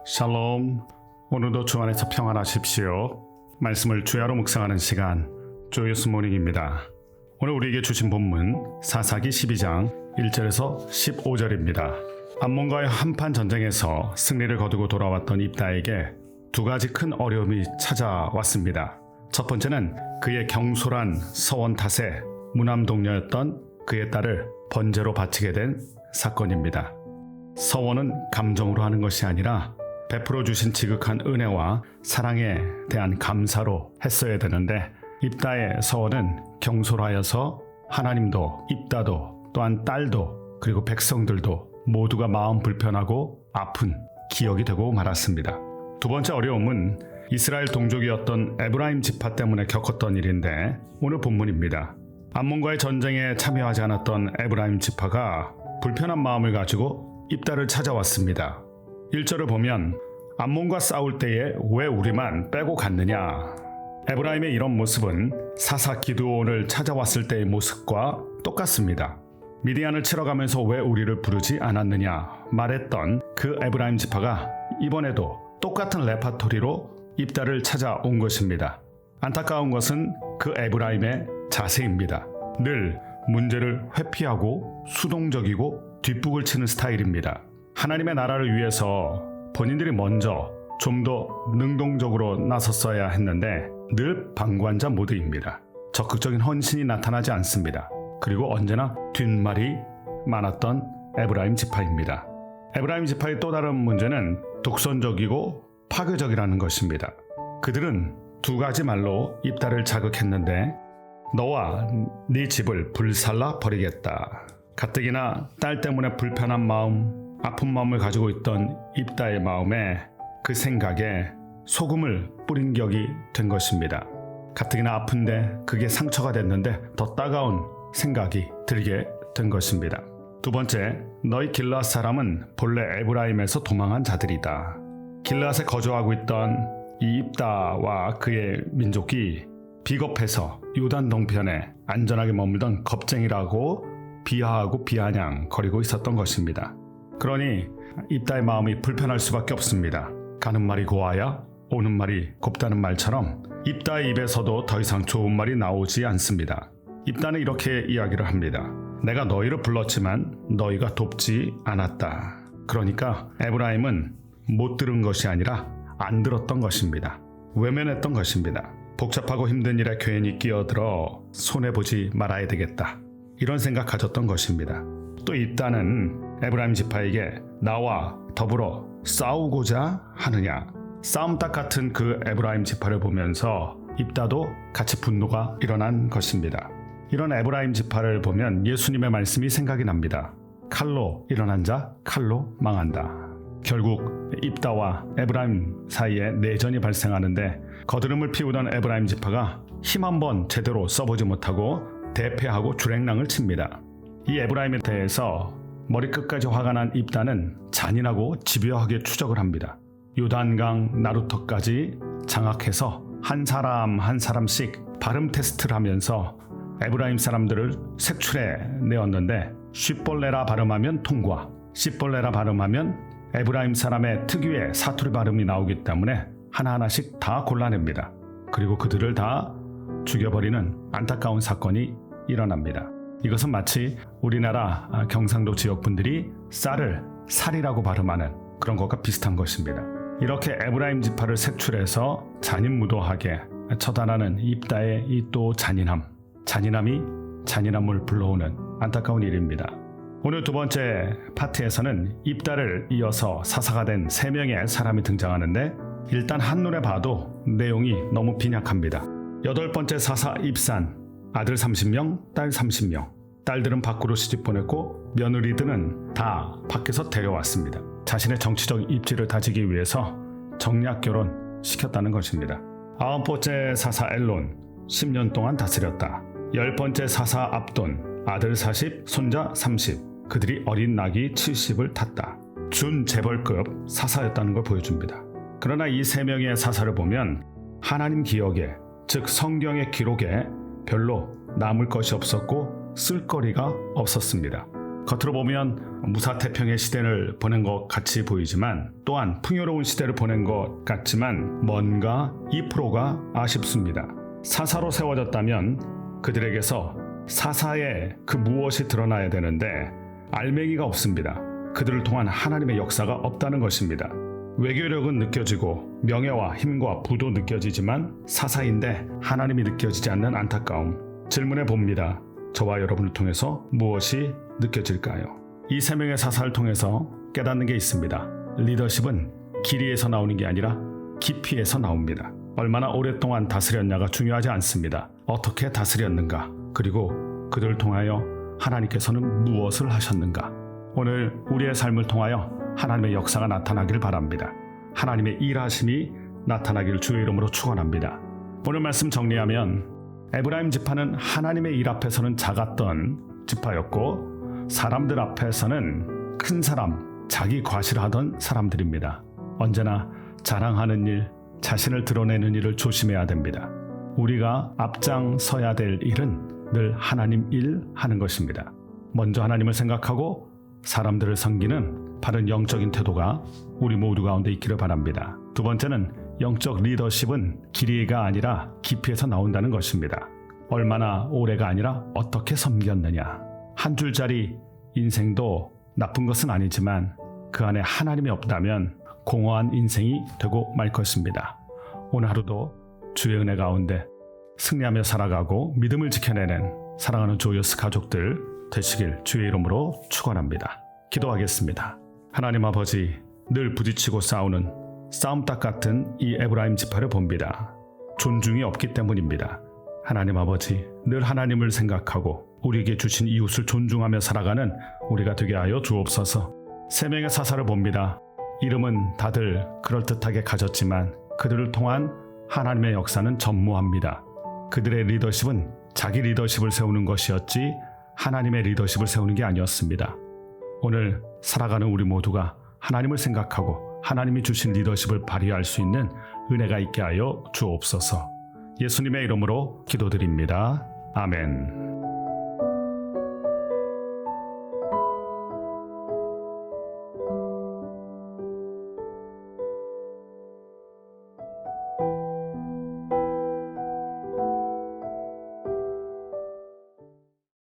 샬롬, 오늘도 주 안에서 평안하십시오. 말씀을 주야로 묵상하는 시간, 조이스 모닝입니다. 오늘 우리에게 주신 본문 사사기 12장 1절에서 15절입니다. 암몬과의 한판 전쟁에서 승리를 거두고 돌아왔던 입다에게 두 가지 큰 어려움이 찾아왔습니다. 첫 번째는 그의 경솔한 서원 탓에 무남동녀였던 그의 딸을 번제로 바치게 된 사건입니다. 서원은 감정으로 하는 것이 아니라 베풀어 주신 지극한 은혜와 사랑에 대한 감사로 했어야 되는데, 입다의 서원은 경솔하여서 하나님도 입다도 또한 딸도 그리고 백성들도 모두가 마음 불편하고 아픈 기억이 되고 말았습니다. 두 번째 어려움은 이스라엘 동족이었던 에브라임 지파 때문에 겪었던 일인데, 오늘 본문입니다. 암몬과의 전쟁에 참여하지 않았던 에브라임 지파가 불편한 마음을 가지고 입다를 찾아왔습니다. 1절을 보면 암몬과 싸울 때에 왜 우리만 빼고 갔느냐. 에브라임의 이런 모습은 사사 기드온을 찾아왔을 때의 모습과 똑같습니다. 미디안을 치러 가면서 왜 우리를 부르지 않았느냐 말했던 그 에브라임 지파가 이번에도 똑같은 레파토리로 입다를 찾아온 것입니다. 안타까운 것은 그 에브라임의 자세입니다. 늘 문제를 회피하고 수동적이고 뒷북을 치는 스타일입니다. 하나님의 나라를 위해서 본인들이 먼저 좀 더 능동적으로 나섰어야 했는데 늘 방관자 모드입니다. 적극적인 헌신이 나타나지 않습니다. 그리고 언제나 뒷말이 많았던 에브라임 지파입니다. 에브라임 지파의 또 다른 문제는 독선적이고 파괴적이라는 것입니다. 그들은 두 가지 말로 입다를 자극했는데, 너와 네 집을 불살라 버리겠다. 가뜩이나 딸 때문에 불편한 마음, 아픈 마음을 가지고 있던 입다의 마음에, 그 생각에 소금을 뿌린 격이 된 것입니다. 가뜩이나 아픈데 그게 상처가 됐는데 더 따가운 생각이 들게 된 것입니다. 두 번째, 너희 길르앗 사람은 본래 에브라임에서 도망한 자들이다. 길르앗에 거주하고 있던 이 입다와 그의 민족이 비겁해서 요단 동편에 안전하게 머물던 겁쟁이라고 비하하고 비아냥거리고 있었던 것입니다. 그러니 입다의 마음이 불편할 수밖에 없습니다. 가는 말이 고와야 오는 말이 곱다는 말처럼 입다의 입에서도 더 이상 좋은 말이 나오지 않습니다. 입다는 이렇게 이야기를 합니다. 내가 너희를 불렀지만 너희가 돕지 않았다. 그러니까 에브라임은 못 들은 것이 아니라 안 들었던 것입니다. 외면했던 것입니다. 복잡하고 힘든 일에 괜히 끼어들어 손해보지 말아야 되겠다. 이런 생각 가졌던 것입니다. 또 입다는 에브라임 지파에게 나와 더불어 싸우고자 하느냐. 싸움닭 같은 그 에브라임 지파를 보면서 입다도 같이 분노가 일어난 것입니다. 이런 에브라임 지파를 보면 예수님의 말씀이 생각이 납니다. 칼로 일어난 자 칼로 망한다. 결국 입다와 에브라임 사이에 내전이 발생하는데, 거드름을 피우던 에브라임 지파가 힘 한번 제대로 써보지 못하고 대패하고 주랭랑을 칩니다. 이 에브라임에 대해서 머리끝까지 화가 난 입다는 잔인하고 집요하게 추적을 합니다. 요단강 나루터까지 장악해서 한 사람 한 사람씩 발음 테스트를 하면서 에브라임 사람들을 색출해 내었는데, 쉿볼레라 발음하면 통과, 쉿볼레라 발음하면 에브라임 사람의 특유의 사투리 발음이 나오기 때문에 하나하나씩 다 골라냅니다. 그리고 그들을 다 죽여버리는 안타까운 사건이 일어납니다. 이것은 마치 우리나라 경상도 지역분들이 쌀을 살이라고 발음하는 그런 것과 비슷한 것입니다. 이렇게 에브라임 지파를 색출해서 잔인무도하게 처단하는 입다의 이 또 잔인함이 잔인함을 불러오는 안타까운 일입니다. 오늘 두 번째 파트에서는 입다를 이어서 사사가 된 3명의 사람이 등장하는데, 일단 한눈에 봐도 내용이 너무 빈약합니다. 8번째 사사 입산, 아들 30명, 딸 30명. 딸들은 밖으로 시집 보냈고 며느리들은 다 밖에서 데려왔습니다. 자신의 정치적 입지를 다지기 위해서 정략 결혼 시켰다는 것입니다. 9번째 사사 엘론 10년 동안 다스렸다. 10번째 사사 압돈 아들 40 손자 30 그들이 어린 나귀 70을 탔다. 준 재벌급 사사였다는 걸 보여줍니다. 그러나 이 세 명의 사사를 보면 하나님 기억에 즉 성경의 기록에 별로 남을 것이 없었고 쓸거리가 없었습니다. 겉으로 보면 무사태평의 시대를 보낸 것 같이 보이지만 또한 풍요로운 시대를 보낸 것 같지만 뭔가 2%가 아쉽습니다. 사사로 세워졌다면 그들에게서 사사의 그 무엇이 드러나야 되는데 알맹이가 없습니다. 그들을 통한 하나님의 역사가 없다는 것입니다. 외교력은 느껴지고 명예와 힘과 부도 느껴지지만 사사인데 하나님이 느껴지지 않는 안타까움. 질문해 봅니다. 저와 여러분을 통해서 무엇이 느껴질까요? 이 세 명의 사사를 통해서 깨닫는 게 있습니다. 리더십은 길이에서 나오는 게 아니라 깊이에서 나옵니다. 얼마나 오랫동안 다스렸냐가 중요하지 않습니다. 어떻게 다스렸는가, 그리고 그들을 통하여 하나님께서는 무엇을 하셨는가. 오늘 우리의 삶을 통하여 하나님의 역사가 나타나길 바랍니다. 하나님의 일하심이 나타나길 주의 이름으로 축원합니다. 오늘 말씀 정리하면 에브라임 지파는 하나님의 일 앞에서는 작았던 지파였고 사람들 앞에서는 큰 사람, 자기 과실하던 사람들입니다. 언제나 자랑하는 일, 자신을 드러내는 일을 조심해야 됩니다. 우리가 앞장서야 될 일은 늘 하나님 일 하는 것입니다. 먼저 하나님을 생각하고 사람들을 섬기는 바른 영적인 태도가 우리 모두 가운데 있기를 바랍니다. 두 번째는 영적 리더십은 길이가 아니라 깊이에서 나온다는 것입니다. 얼마나 오래가 아니라 어떻게 섬겼느냐. 한 줄짜리 인생도 나쁜 것은 아니지만 그 안에 하나님이 없다면 공허한 인생이 되고 말 것입니다. 오늘 하루도 주의 은혜 가운데 승리하며 살아가고 믿음을 지켜내는 사랑하는 조이어스 가족들 되시길 주의 이름으로 축원합니다. 기도하겠습니다. 하나님 아버지, 늘 부딪히고 싸우는 싸움닭 같은 이 에브라임 지파를 봅니다. 존중이 없기 때문입니다. 하나님 아버지, 늘 하나님을 생각하고 우리에게 주신 이웃을 존중하며 살아가는 우리가 되게 하여 주옵소서. 세 명의 사사를 봅니다. 이름은 다들 그럴듯하게 가졌지만 그들을 통한 하나님의 역사는 전무합니다. 그들의 리더십은 자기 리더십을 세우는 것이었지 하나님의 리더십을 세우는 게 아니었습니다. 오늘 살아가는 우리 모두가 하나님을 생각하고 하나님이 주신 리더십을 발휘할 수 있는 은혜가 있게 하여 주옵소서. 예수님의 이름으로 기도드립니다. 아멘.